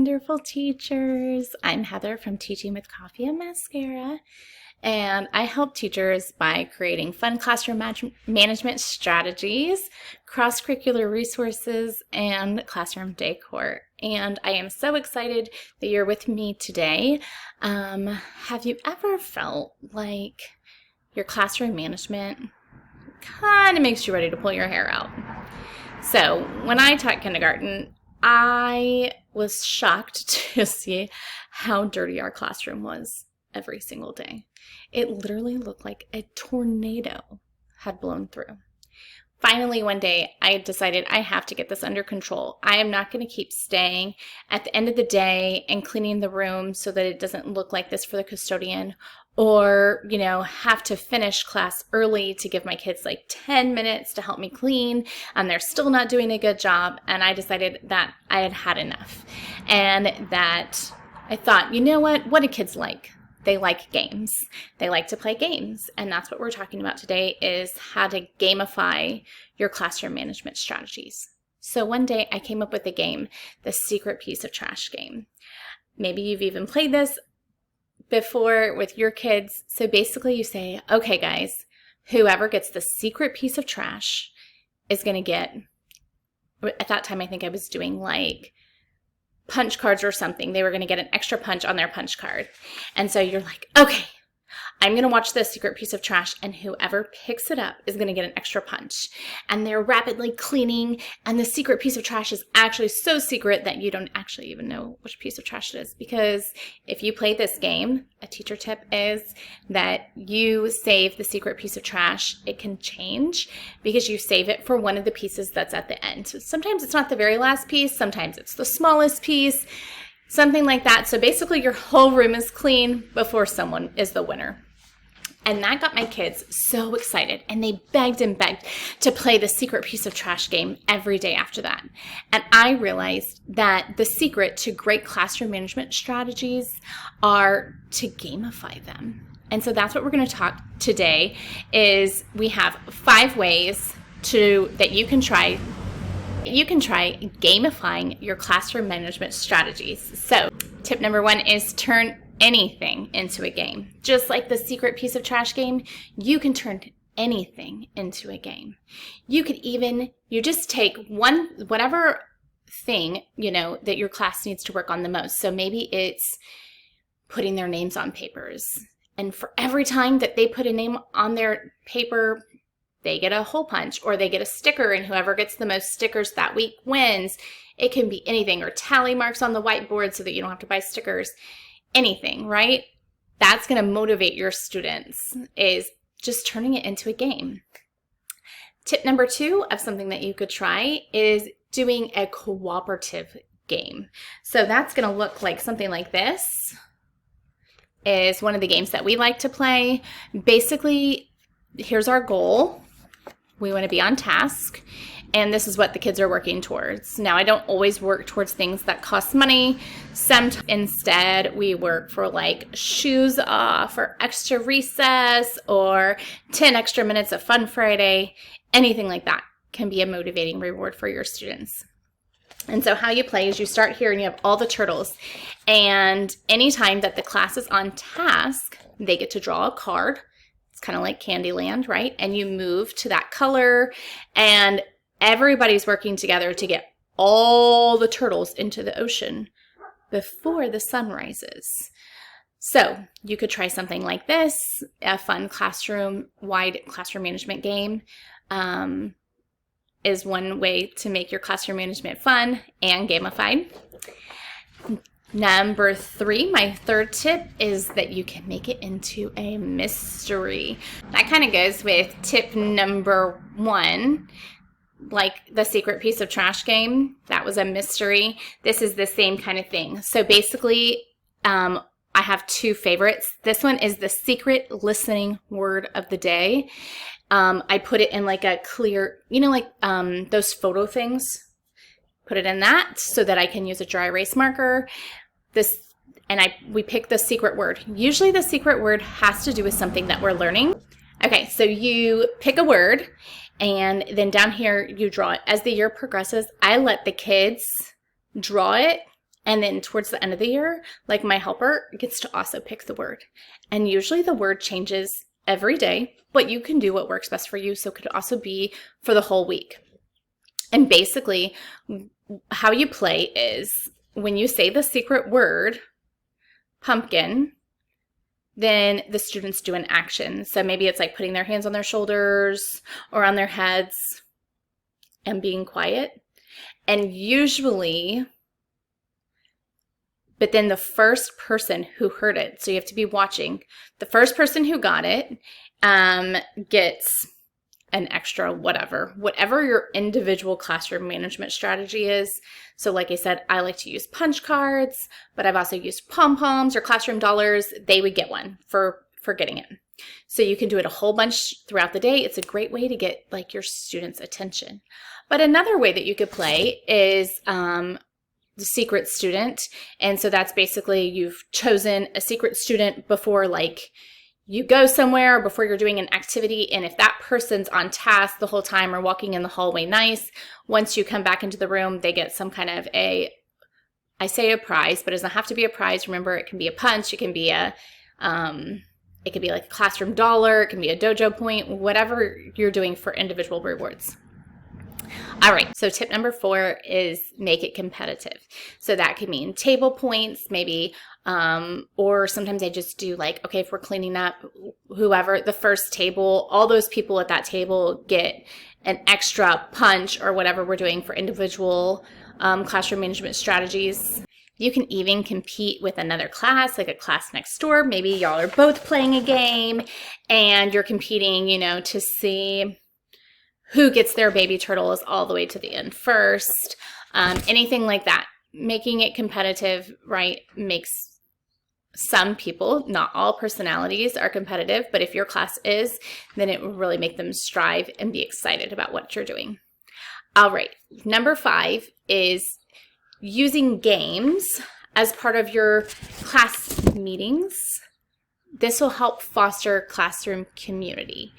wonderful teachers. I'm Heather from Teaching with Coffee and Mascara, and I help teachers by creating fun classroom management strategies, cross-curricular resources, and classroom decor. And I am so excited that you're with me today. Have you ever felt like your classroom management kind of makes you ready to pull your hair out? So when I taught kindergarten, I was shocked to see how dirty our classroom was every single day. It literally looked like a tornado had blown through. Finally, one day, I decided I have to get this under control. I am not going to keep staying at the end of the day and cleaning the room so that it doesn't look like this for the custodian, or, have to finish class early to give my kids like 10 minutes to help me clean, and they're still not doing a good job. And I decided that I had had enough, and that I thought, what do kids like? They like games. They like to play games. And that's what we're talking about today, is how to gamify your classroom management strategies. So one day I came up with a game, the secret piece of trash game. Maybe you've even played this before with your kids. So basically you say, okay guys, whoever gets the secret piece of trash is going to get, at that time I think I was doing like punch cards or something. They were going to get an extra punch on their punch card. And so you're like, okay, I'm going to watch this secret piece of trash, and whoever picks it up is going to get an extra punch. And they're rapidly cleaning, and the secret piece of trash is actually so secret that you don't actually even know which piece of trash it is. Because if you play this game, a teacher tip is that you save the secret piece of trash. It can change because you save it for one of the pieces that's at the end. So sometimes it's not the very last piece, sometimes it's the smallest piece, something like that. So basically your whole room is clean before someone is the winner. And that got my kids so excited, and they begged and begged to play the secret piece of trash game every day after that. And I realized that the secret to great classroom management strategies are to gamify them. And so that's what we're going to talk today. Is we have 5 ways that you can try gamifying your classroom management strategies. So tip number 1 is turn anything into a game. Just like the secret piece of trash game, you can turn anything into a game. You just take whatever thing, that your class needs to work on the most. So maybe it's putting their names on papers. And for every time that they put a name on their paper, they get a hole punch, or they get a sticker, and whoever gets the most stickers that week wins. It can be anything, or tally marks on the whiteboard so that you don't have to buy stickers. Anything, right? That's going to motivate your students, is just turning it into a game. Tip number 2 of something that you could try is doing a cooperative game. So that's going to look like something like this. Is one of the games that we like to play. Basically, here's our goal. We want to be on task, and this is what the kids are working towards. Now, I don't always work towards things that cost money. Instead, we work for like shoes off, or extra recess, or 10 extra minutes of Fun Friday. Anything like that can be a motivating reward for your students. And so how you play is you start here and you have all the turtles. And anytime that the class is on task, they get to draw a card. It's kind of like Candyland, right? And you move to that color, and everybody's working together to get all the turtles into the ocean before the sun rises. So you could try something like this. A fun classroom-wide classroom management game is one way to make your classroom management fun and gamified. Number 3, my 3rd tip, is that you can make it into a mystery. That kind of goes with tip number 1, like the secret piece of trash game. That was a mystery. This is the same kind of thing. So basically, I have 2 favorites. This one is the secret listening word of the day. I put it in like a clear, those photo things. Put it in that so that I can use a dry erase marker. We pick the secret word. Usually the secret word has to do with something that we're learning. Okay, so you pick a word, and then down here you draw it. As the year progresses, I let the kids draw it And then towards the end of the year, like my helper gets to also pick the word. And usually the word changes every day, but you can do what works best for you. So it could also be for the whole week. And basically how you play is when you say the secret word, pumpkin, then the students do an action. So maybe it's like putting their hands on their shoulders or on their heads and being quiet. And usually, but then the first person who heard it, so you have to be watching, the first person who got it gets an extra whatever your individual classroom management strategy is. So like I said, I like to use punch cards, but I've also used pom-poms or classroom dollars. They would get one for getting it. So you can do it a whole bunch throughout the day. It's a great way to get like your students' attention. But another way that you could play is the secret student. And so that's basically you've chosen a secret student before like you go somewhere, before you're doing an activity, and if that person's on task the whole time or walking in the hallway nice, once you come back into the room, they get some kind of I say a prize, but it doesn't have to be a prize. Remember, it can be a punch, it can be it could be like a classroom dollar, it can be a dojo point, whatever you're doing for individual rewards. All right, so tip number 4 is make it competitive. So that could mean table points, maybe, or sometimes I just do like, okay, if we're cleaning up, whoever, the first table, all those people at that table get an extra punch or whatever we're doing for individual classroom management strategies. You can even compete with another class, like a class next door. Maybe y'all are both playing a game and you're competing, you know, to see who gets their baby turtles all the way to the end first, anything like that. Making it competitive, right, makes some people, not all personalities are competitive, but if your class is, then it will really make them strive and be excited about what you're doing. All right, number 5 is using games as part of your class meetings. This will help foster classroom community.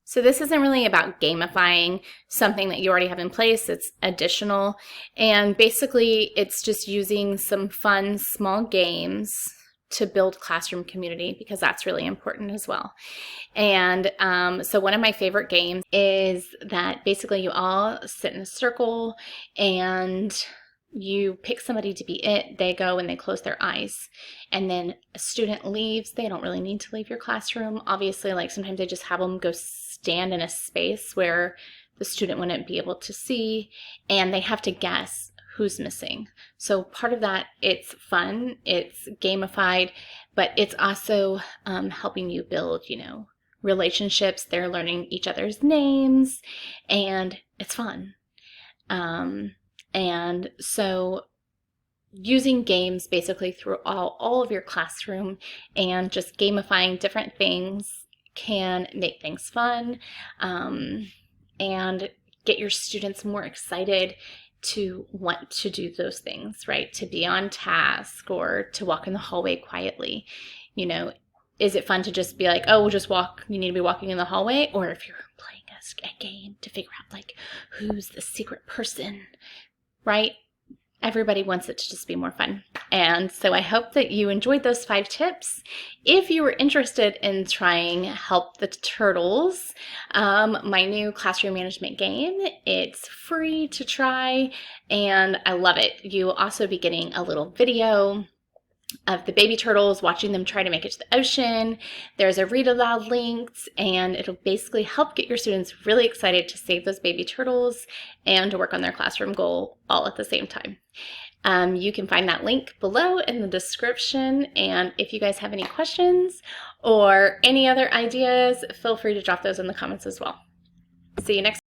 So this isn't really about gamifying something that you already have in place. It's additional. And basically, it's just using some fun, small games to build classroom community, because that's really important as well. And so one of my favorite games is that basically you all sit in a circle and you pick somebody to be it. They go and they close their eyes. And then a student leaves. They don't really need to leave your classroom. Obviously, like sometimes they just have them go stand in a space where the student wouldn't be able to see, and they have to guess who's missing. So part of that, it's fun, it's gamified, but it's also helping you build, you know, relationships. They're learning each other's names, and it's fun. And so using games basically through all of your classroom and just gamifying different things can make things fun and get your students more excited to want to do those things, right? To be on task or to walk in the hallway quietly. You know, is it fun to just be like, oh, we'll just walk, you need to be walking in the hallway? Or if you're playing a game to figure out like who's the secret person, right? Everybody wants it to just be more fun. And so I hope that you enjoyed those 5 tips. If you were interested in trying Help the Turtles, my new classroom management game, it's free to try and I love it. You will also be getting a little video of the baby turtles, watching them try to make it to the ocean. There's a read aloud linked, and it'll basically help get your students really excited to save those baby turtles and to work on their classroom goal all at the same time. You can find that link below in the description, and if you guys have any questions or any other ideas, feel free to drop those in the comments as well. See you next time.